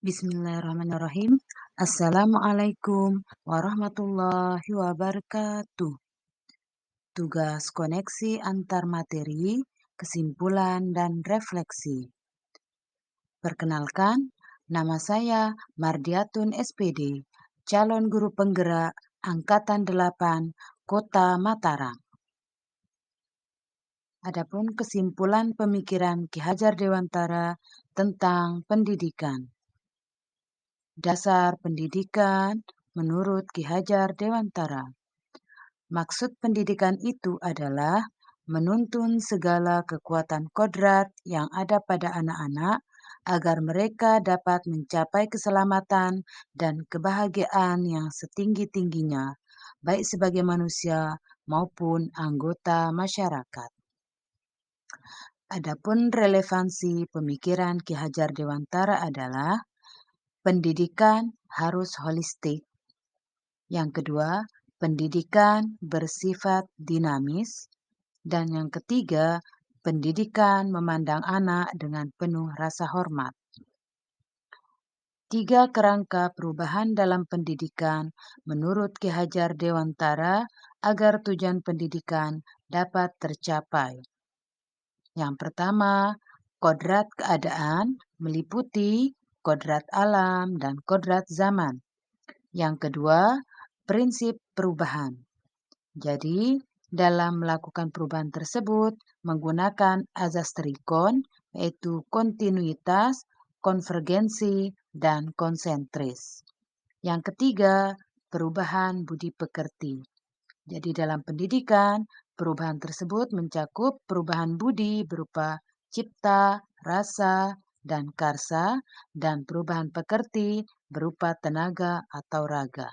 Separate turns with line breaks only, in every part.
Bismillahirrahmanirrahim. Assalamualaikum warahmatullahi wabarakatuh. Tugas koneksi antar materi, kesimpulan, dan refleksi. Perkenalkan, nama saya Mardiatun SPD, calon guru penggerak Angkatan 8, Kota Mataram. Adapun kesimpulan pemikiran Ki Hajar Dewantara tentang pendidikan. Dasar pendidikan menurut Ki Hajar Dewantara. Maksud pendidikan itu adalah menuntun segala kekuatan kodrat yang ada pada anak-anak agar mereka dapat mencapai keselamatan dan kebahagiaan yang setinggi-tingginya, baik sebagai manusia maupun anggota masyarakat. Adapun relevansi pemikiran Ki Hajar Dewantara adalah pendidikan harus holistik. Yang kedua, pendidikan bersifat dinamis. Dan yang ketiga, pendidikan memandang anak dengan penuh rasa hormat. 3 kerangka perubahan dalam pendidikan menurut Ki Hajar Dewantara agar tujuan pendidikan dapat tercapai. Yang pertama, kodrat keadaan meliputi kodrat alam dan kodrat zaman. Yang kedua, prinsip perubahan. Jadi, dalam melakukan perubahan tersebut menggunakan azas trikon, yaitu kontinuitas, konvergensi, dan konsentris. Yang ketiga, perubahan budi pekerti. Jadi dalam pendidikan, perubahan tersebut mencakup perubahan budi berupa cipta, rasa, dan karsa, dan perubahan pekerti berupa tenaga atau raga.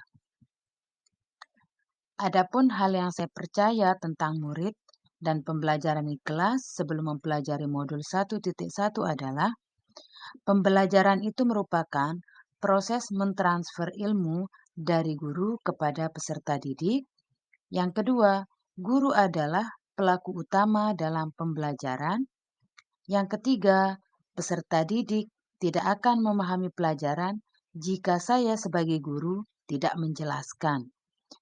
Adapun hal yang saya percaya tentang murid dan pembelajaran di kelas sebelum mempelajari modul 1.1 adalah pembelajaran itu merupakan proses mentransfer ilmu dari guru kepada peserta didik. Yang kedua, guru adalah pelaku utama dalam pembelajaran. Yang ketiga, peserta didik tidak akan memahami pelajaran jika saya sebagai guru tidak menjelaskan.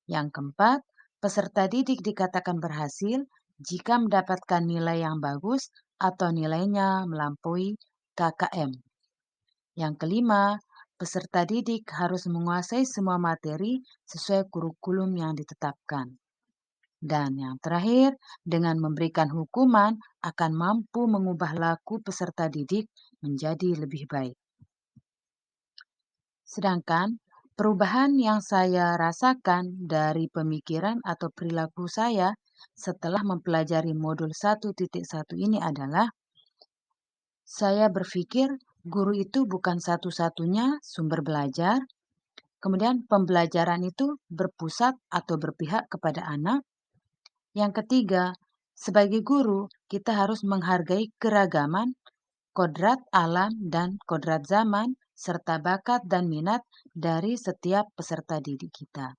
Yang keempat, peserta didik dikatakan berhasil jika mendapatkan nilai yang bagus atau nilainya melampaui KKM. Yang kelima, peserta didik harus menguasai semua materi sesuai kurikulum yang ditetapkan. Dan yang terakhir, dengan memberikan hukuman akan mampu mengubah laku peserta didik menjadi lebih baik. Sedangkan perubahan yang saya rasakan dari pemikiran atau perilaku saya setelah mempelajari modul 1.1 ini adalah saya berpikir guru itu bukan satu-satunya sumber belajar. Kemudian pembelajaran itu berpusat atau berpihak kepada anak. Yang ketiga, sebagai guru kita harus menghargai keragaman, kodrat alam dan kodrat zaman, serta bakat dan minat dari setiap peserta didik kita.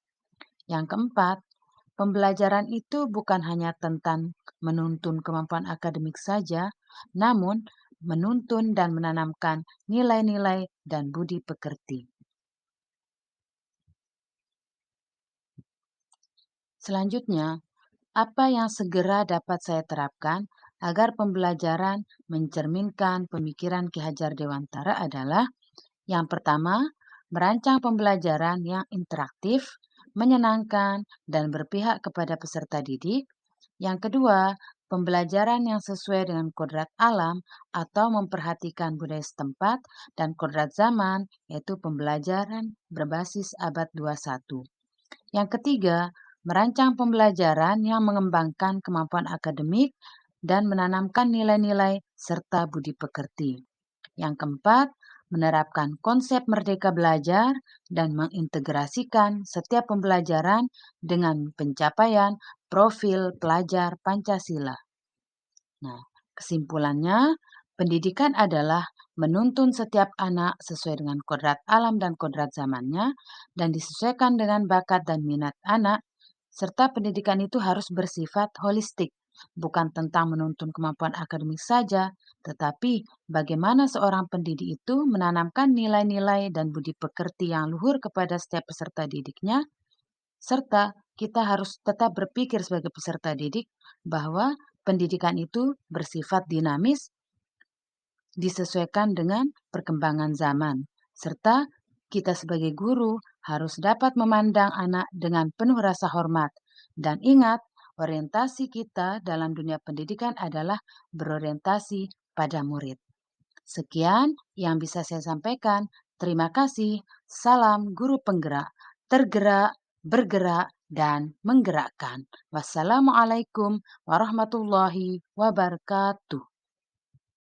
Yang keempat, pembelajaran itu bukan hanya tentang menuntun kemampuan akademik saja, namun menuntun dan menanamkan nilai-nilai dan budi pekerti. Selanjutnya, apa yang segera dapat saya terapkan agar pembelajaran mencerminkan pemikiran Ki Hajar Dewantara adalah yang pertama, merancang pembelajaran yang interaktif, menyenangkan, dan berpihak kepada peserta didik. Yang kedua, pembelajaran yang sesuai dengan kodrat alam atau memperhatikan budaya setempat dan kodrat zaman, yaitu pembelajaran berbasis abad 21. Yang ketiga, merancang pembelajaran yang mengembangkan kemampuan akademik dan menanamkan nilai-nilai serta budi pekerti. Yang keempat, menerapkan konsep merdeka belajar dan mengintegrasikan setiap pembelajaran dengan pencapaian profil pelajar Pancasila. Nah, kesimpulannya, pendidikan adalah menuntun setiap anak sesuai dengan kodrat alam dan kodrat zamannya dan disesuaikan dengan bakat dan minat anak, serta pendidikan itu harus bersifat holistik bukan tentang menuntun kemampuan akademik saja, tetapi bagaimana seorang pendidik itu menanamkan nilai-nilai dan budi pekerti yang luhur kepada setiap peserta didiknya, serta kita harus tetap berpikir sebagai peserta didik bahwa pendidikan itu bersifat dinamis, disesuaikan dengan perkembangan zaman, serta kita sebagai guru harus dapat memandang anak dengan penuh rasa hormat. Dan ingat, orientasi kita dalam dunia pendidikan adalah berorientasi pada murid. Sekian yang bisa saya sampaikan. Terima kasih. Salam guru penggerak, tergerak, bergerak, dan menggerakkan. Wassalamualaikum warahmatullahi wabarakatuh.